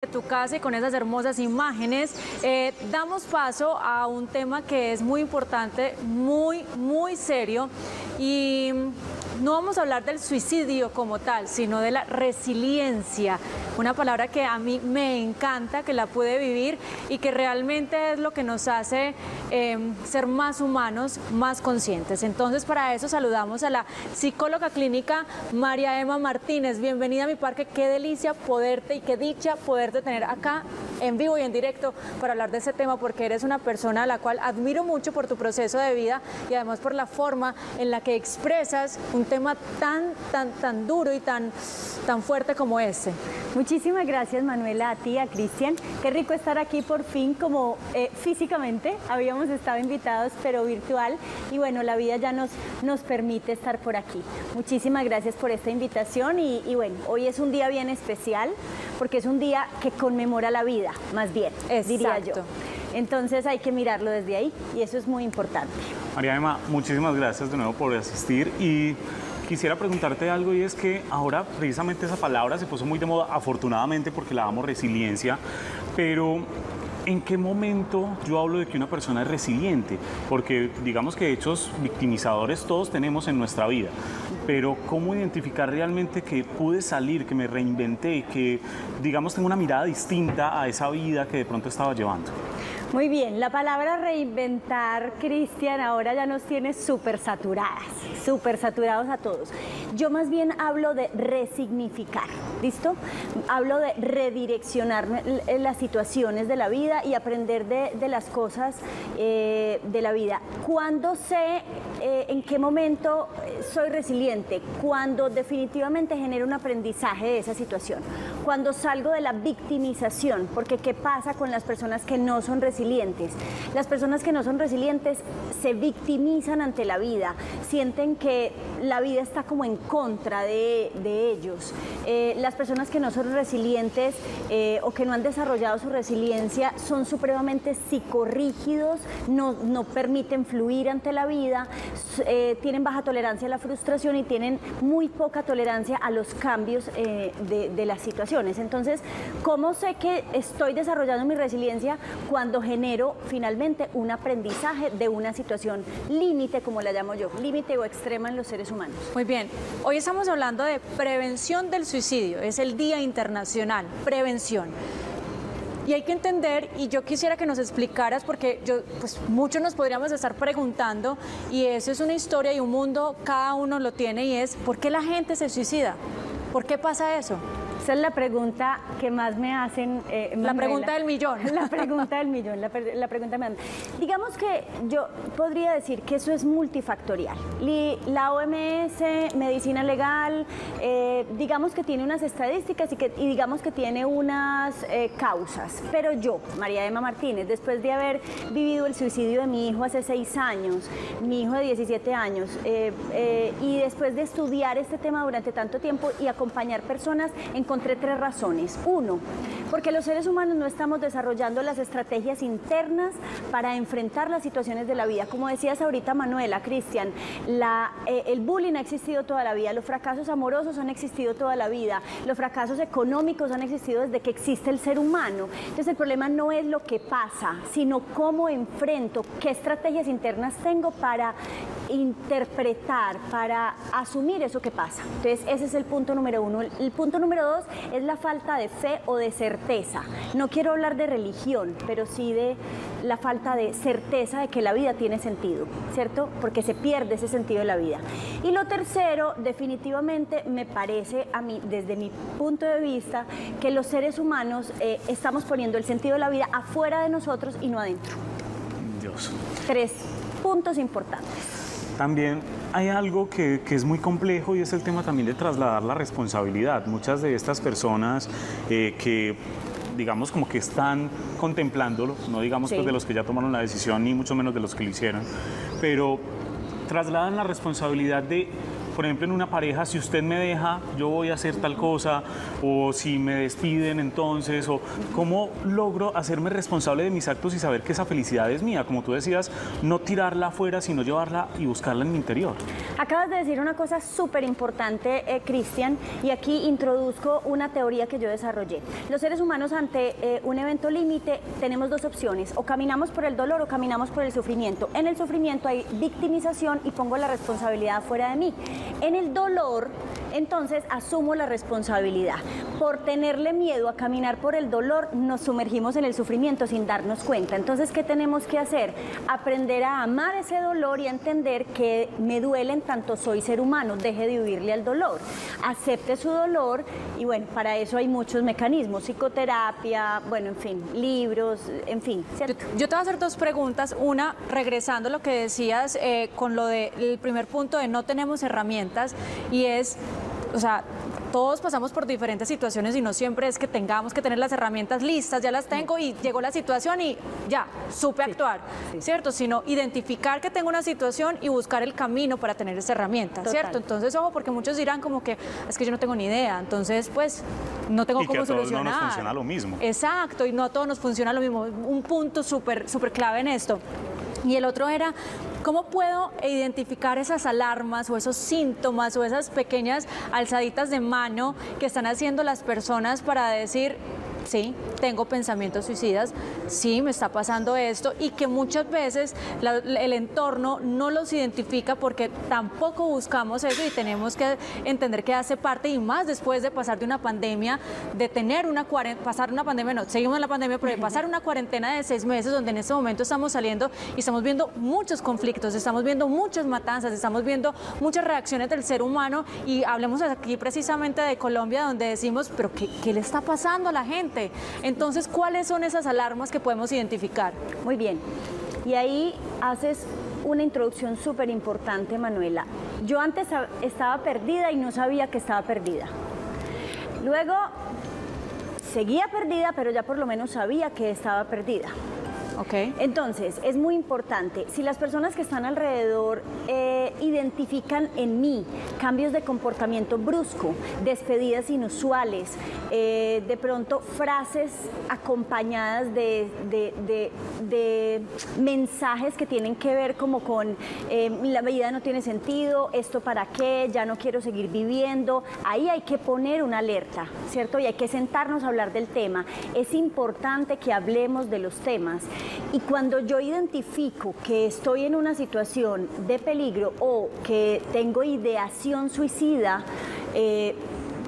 de tu casa y con esas hermosas imágenes, damos paso a un tema que es muy importante, muy serio, y no vamos a hablar del suicidio como tal, sino de la resiliencia, una palabra que a mí me encanta, que la pude vivir y que realmente es lo que nos hace ser más humanos, más conscientes. Entonces, para eso saludamos a la psicóloga clínica María Emma Martínez. Bienvenida a mi parque, qué delicia poderte y qué dicha poderte tener acá en vivo y en directo para hablar de ese tema, porque eres una persona a la cual admiro mucho por tu proceso de vida y además por la forma en la que expresas un tema tan duro y tan fuerte como este. Muchísimas gracias, Manuela, a ti, a Cristian. Qué rico estar aquí por fin, como físicamente habíamos estado invitados, pero virtual. Y bueno, la vida ya nos permite estar por aquí. Muchísimas gracias por esta invitación y bueno, hoy es un día bien especial porque es un día que conmemora la vida, más bien, diría yo. Entonces hay que mirarlo desde ahí y eso es muy importante. María Emma, muchísimas gracias de nuevo por asistir y quisiera preguntarte algo, y es que ahora precisamente esa palabra se puso muy de moda, afortunadamente, porque la damos resiliencia, pero ¿en qué momento yo hablo de que una persona es resiliente? Porque digamos que hechos victimizadores todos tenemos en nuestra vida, pero ¿cómo identificar realmente que pude salir, que me reinventé, que digamos tengo una mirada distinta a esa vida que de pronto estaba llevando? Muy bien, la palabra reinventar, Cristian, ahora ya nos tiene súper saturados a todos. Yo más bien hablo de resignificar, ¿listo? Hablo de redireccionar las situaciones de la vida y aprender de las cosas de la vida. ¿Cuándo sé en qué momento soy resiliente? Cuando definitivamente genero un aprendizaje de esa situación. Cuando salgo de la victimización, porque ¿qué pasa con las personas que no son resilientes? Las personas que no son resilientes se victimizan ante la vida, sienten que la vida está como en contra de ellos. Las personas que no son resilientes o que no han desarrollado su resiliencia son supremamente psicorrígidos, no permiten fluir ante la vida, tienen baja tolerancia a la frustración y tienen muy poca tolerancia a los cambios de las situaciones. Entonces, ¿cómo sé que estoy desarrollando mi resiliencia? Cuando genero finalmente un aprendizaje de una situación límite, como la llamo yo, límite o extrema en los seres humanos. Muy bien, hoy estamos hablando de prevención del suicidio, es el Día Internacional, prevención. Y hay que entender, y yo quisiera que nos explicaras, porque muchos nos podríamos estar preguntando, y eso es una historia y un mundo, cada uno lo tiene, y es, ¿por qué la gente se suicida? ¿Por qué pasa eso? Esa es la pregunta que más me hacen, la pregunta del millón. La pregunta del millón, la pregunta me hacen. Digamos que yo podría decir que eso es multifactorial. La OMS, Medicina Legal, digamos que tiene unas estadísticas y digamos que tiene unas causas. Pero yo, María Emma Martínez, después de haber vivido el suicidio de mi hijo hace 6 años, mi hijo de 17 años, y después de estudiar este tema durante tanto tiempo y acompañar personas, encontré 3 razones. 1, porque los seres humanos no estamos desarrollando las estrategias internas para enfrentar las situaciones de la vida. Como decías ahorita, Manuela, Cristian, el bullying ha existido toda la vida, los fracasos amorosos han existido toda la vida, los fracasos económicos han existido desde que existe el ser humano. Entonces el problema no es lo que pasa, sino cómo enfrento, qué estrategias internas tengo para interpretar, para asumir eso que pasa. Entonces ese es el punto número 1. El punto número 2 es la falta de fe o de certeza. No quiero hablar de religión, pero sí de la falta de certeza de que la vida tiene sentido, ¿cierto? Porque se pierde ese sentido de la vida. Y lo tercero, definitivamente me parece a mí, desde mi punto de vista, que los seres humanos estamos poniendo el sentido de la vida afuera de nosotros y no adentro. Dios. 3 puntos importantes. También hay algo que es muy complejo, y es el tema también de trasladar la responsabilidad. Muchas de estas personas que digamos como que están contemplándolo, no digamos pues de los que ya tomaron la decisión, ni mucho menos de los que lo hicieron, pero trasladan la responsabilidad de por ejemplo, en una pareja, si usted me deja, yo voy a hacer tal cosa, o si me despiden entonces, o cómo logro hacerme responsable de mis actos y saber que esa felicidad es mía, como tú decías, no tirarla afuera, sino llevarla y buscarla en mi interior. Acabas de decir una cosa súper importante, Cristian, y aquí introduzco una teoría que yo desarrollé. Los seres humanos ante un evento límite tenemos dos opciones, o caminamos por el dolor o caminamos por el sufrimiento. En el sufrimiento hay victimización y pongo la responsabilidad fuera de mí. En el dolor, entonces asumo la responsabilidad. Por tenerle miedo a caminar por el dolor, nos sumergimos en el sufrimiento sin darnos cuenta. Entonces, ¿qué tenemos que hacer? Aprender a amar ese dolor y a entender que me duele en tanto soy ser humano, deje de huirle al dolor, acepte su dolor y bueno, para eso hay muchos mecanismos, psicoterapia, bueno, en fin, libros, en fin, ¿cierto? Yo te voy a hacer dos preguntas, una regresando a lo que decías con lo del primer punto de no tenemos herramientas y es, o sea, todos pasamos por diferentes situaciones y no siempre es que tengamos que tener las herramientas listas, ya las tengo y llegó la situación y ya, supe actuar, ¿cierto? Sino identificar que tengo una situación y buscar el camino para tener esa herramienta, ¿cierto? Entonces, ojo, porque muchos dirán como que es que yo no tengo ni idea, entonces pues no tengo cómo solucionar. Y que a todos no nos funciona lo mismo. Exacto, y no a todos nos funciona lo mismo. Un punto súper clave en esto. Y el otro era, ¿cómo puedo identificar esas alarmas o esos síntomas o esas pequeñas alzaditas de mano que están haciendo las personas para decir, sí, tengo pensamientos suicidas, sí, me está pasando esto y que muchas veces el entorno no los identifica porque tampoco buscamos eso y tenemos que entender que hace parte y más después de pasar de una pandemia, de tener pasar una pandemia, no, seguimos en la pandemia, pero de pasar una cuarentena de 6 meses donde en este momento estamos saliendo y estamos viendo muchos conflictos, estamos viendo muchas matanzas, estamos viendo muchas reacciones del ser humano y hablemos aquí precisamente de Colombia donde decimos, pero ¿qué le está pasando a la gente? Entonces, ¿cuáles son esas alarmas que podemos identificar? Muy bien. Y ahí haces una introducción súper importante, Manuela. Yo antes estaba perdida y no sabía que estaba perdida. Luego, seguía perdida, pero ya por lo menos sabía que estaba perdida. Okay. Entonces, es muy importante, si las personas que están alrededor identifican en mí cambios de comportamiento brusco, despedidas inusuales, de pronto frases acompañadas de mensajes que tienen que ver como con la vida no tiene sentido, esto para qué, ya no quiero seguir viviendo, ahí hay que poner una alerta, ¿cierto? Y hay que sentarnos a hablar del tema. Es importante que hablemos de los temas. Y cuando yo identifico que estoy en una situación de peligro o que tengo ideación suicida,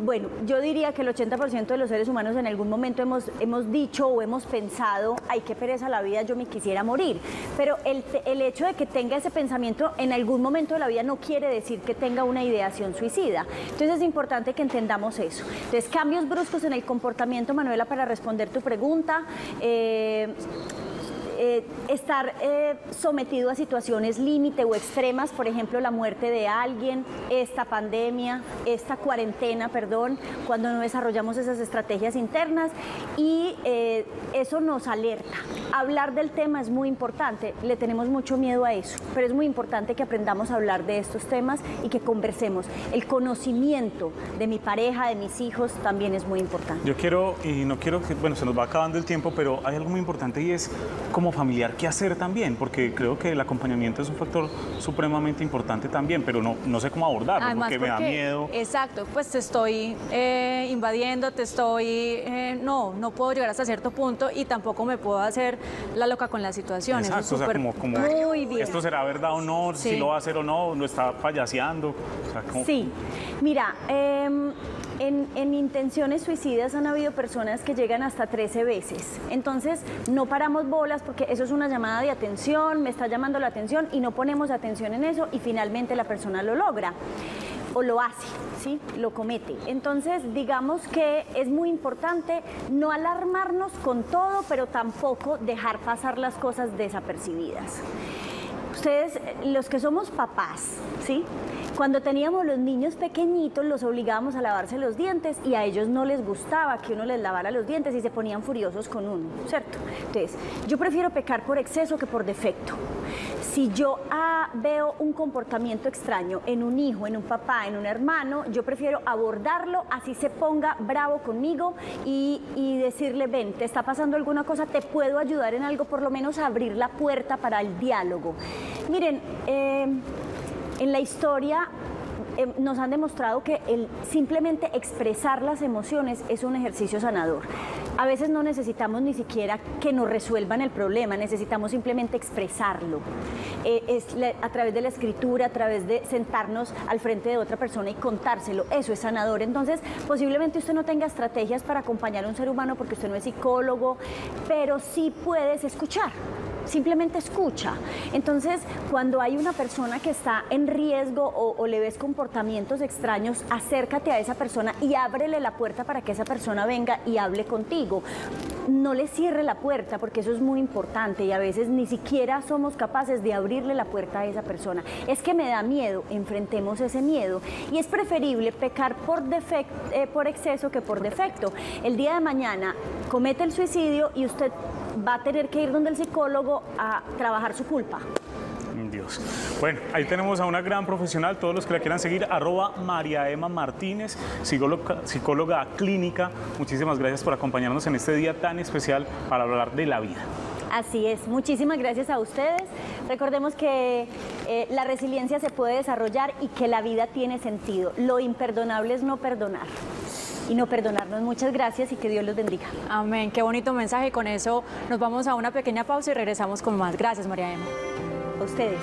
bueno, yo diría que el 80% de los seres humanos en algún momento hemos dicho o hemos pensado, ay, qué pereza la vida, yo me quisiera morir. Pero el hecho de que tenga ese pensamiento en algún momento de la vida no quiere decir que tenga una ideación suicida. Entonces es importante que entendamos eso. Entonces, cambios bruscos en el comportamiento, Manuela, para responder tu pregunta. Estar sometido a situaciones límite o extremas, por ejemplo, la muerte de alguien, esta pandemia, esta cuarentena, perdón, cuando no desarrollamos esas estrategias internas y eso nos alerta. Hablar del tema es muy importante, le tenemos mucho miedo a eso, pero es muy importante que aprendamos a hablar de estos temas y que conversemos. El conocimiento de mi pareja, de mis hijos, también es muy importante. Yo quiero, y no quiero que, bueno, se nos va acabando el tiempo, pero hay algo muy importante y es como familiar qué hacer también, porque creo que el acompañamiento es un factor supremamente importante también, pero no sé cómo abordarlo. Además, porque me da miedo. Exacto, pues te estoy invadiendo, te estoy... no puedo llegar hasta cierto punto y tampoco me puedo hacer la loca con la situación. Exacto, eso es o sea, como muy bien. ¿Esto será verdad o no? Sí. ¿Si lo va a hacer o no? ¿Lo está payaseando? O sea, como... Sí, mira, en intenciones suicidas han habido personas que llegan hasta 13 veces. Entonces, no paramos bolas porque eso es una llamada de atención, me está llamando la atención y no ponemos atención en eso y finalmente la persona lo logra o lo hace, ¿sí? Lo comete. Entonces, digamos que es muy importante no alarmarnos con todo, pero tampoco dejar pasar las cosas desapercibidas. Ustedes, los que somos papás, ¿sí? Cuando teníamos los niños pequeñitos, los obligábamos a lavarse los dientes y a ellos no les gustaba que uno les lavara los dientes y se ponían furiosos con uno, ¿cierto? Entonces, yo prefiero pecar por exceso que por defecto. Si yo veo un comportamiento extraño en un hijo, en un papá, en un hermano, yo prefiero abordarlo, así se ponga bravo conmigo y decirle, ven, ¿te está pasando alguna cosa? ¿Te puedo ayudar en algo? Por lo menos abrir la puerta para el diálogo. Miren, en la historia nos han demostrado que el simplemente expresar las emociones es un ejercicio sanador. A veces no necesitamos ni siquiera que nos resuelvan el problema, necesitamos simplemente expresarlo. A través de la escritura, a través de sentarnos al frente de otra persona y contárselo, eso es sanador. Entonces, posiblemente usted no tenga estrategias para acompañar a un ser humano porque usted no es psicólogo, pero sí puedes escuchar. Simplemente escucha. Entonces, cuando hay una persona que está en riesgo o le ves comportamientos extraños, acércate a esa persona y ábrele la puerta para que esa persona venga y hable contigo. No le cierre la puerta, porque eso es muy importante y a veces ni siquiera somos capaces de abrirle la puerta a esa persona. Es que me da miedo, enfrentemos ese miedo. Y es preferible pecar por exceso que por defecto. El día de mañana comete el suicidio y usted va a tener que ir donde el psicólogo a trabajar su culpa. Dios. Bueno, ahí tenemos a una gran profesional, todos los que la quieran seguir, @MariaEmmaMartínez, psicóloga clínica. Muchísimas gracias por acompañarnos en este día tan especial para hablar de la vida. Así es, muchísimas gracias a ustedes. Recordemos que la resiliencia se puede desarrollar y que la vida tiene sentido. Lo imperdonable es no perdonar. Y no perdonarnos. Muchas gracias y que Dios los bendiga. Amén, qué bonito mensaje. Y con eso nos vamos a una pequeña pausa y regresamos con más. Gracias, María Emma. A ustedes.